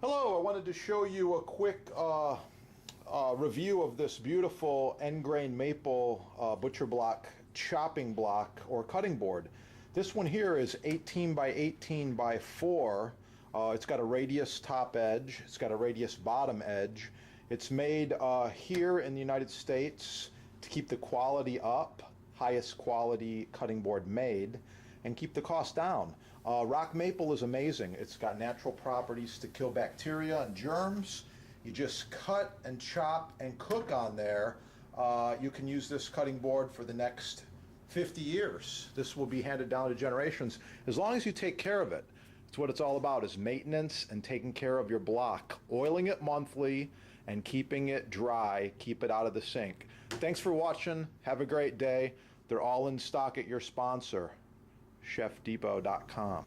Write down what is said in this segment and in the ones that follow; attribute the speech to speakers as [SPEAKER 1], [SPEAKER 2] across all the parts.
[SPEAKER 1] Hello, I wanted to show you a quick review of this beautiful end grain maple butcher block chopping block or cutting board. This one here is 18 by 18 by 4. It's got a radius top edge, it's got a radius bottom edge. It's made here in the United States to keep the quality up, highest quality cutting board made, and keep the cost down. Rock maple is amazing. It's got natural properties to kill bacteria and germs. You just cut and chop and cook on there. You can use this cutting board for the next 50 years. This will be handed down to generations as long as you take care of it. It's what it's all about, is maintenance and taking care of your block, oiling it monthly and keeping it dry, keep it out of the sink. Thanks for watching. Have a great day. They're all in stock at your sponsor, chefdepot.com.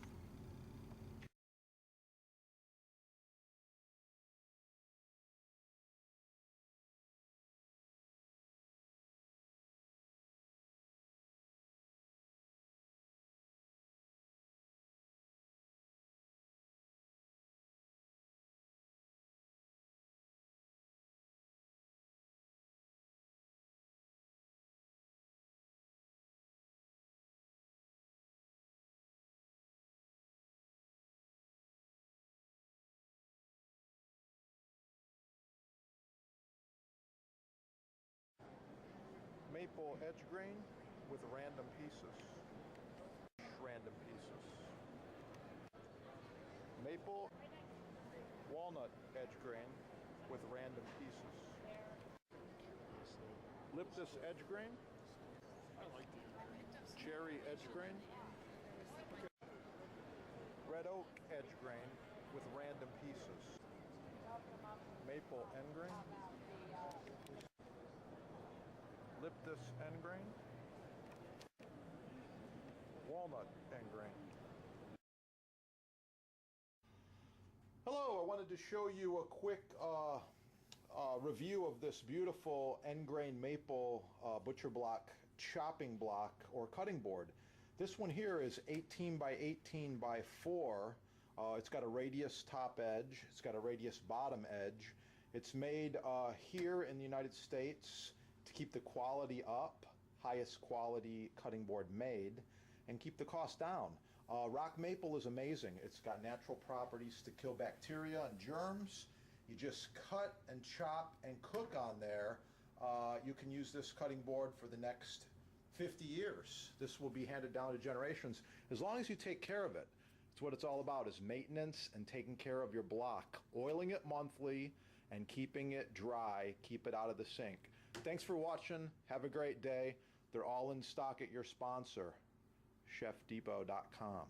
[SPEAKER 1] Maple edge grain with random pieces. Random pieces. Maple walnut edge grain with random pieces. Liptus edge grain. Cherry edge grain. Red oak edge grain with random pieces. Maple end grain. Liptus end grain. Walnut end grain. Hello, I wanted to show you a quick review of this beautiful end grain maple butcher block chopping block or cutting board. This one here is 18 by 18 by 4. It's got a radius top edge, it's got a radius bottom edge. It's made here in the United States to keep the quality up, highest quality cutting board made, and keep the cost down. Rock maple is amazing. It's got natural properties to kill bacteria and germs. You just cut and chop and cook on there. You can use this cutting board for the next 50 years. This will be handed down to generations as long as you take care of it. It's what it's all about, is maintenance and taking care of your block, oiling it monthly and keeping it dry, keep it out of the sink. Thanks for watching. Have a great day. They're all in stock at your sponsor, chefdepot.com.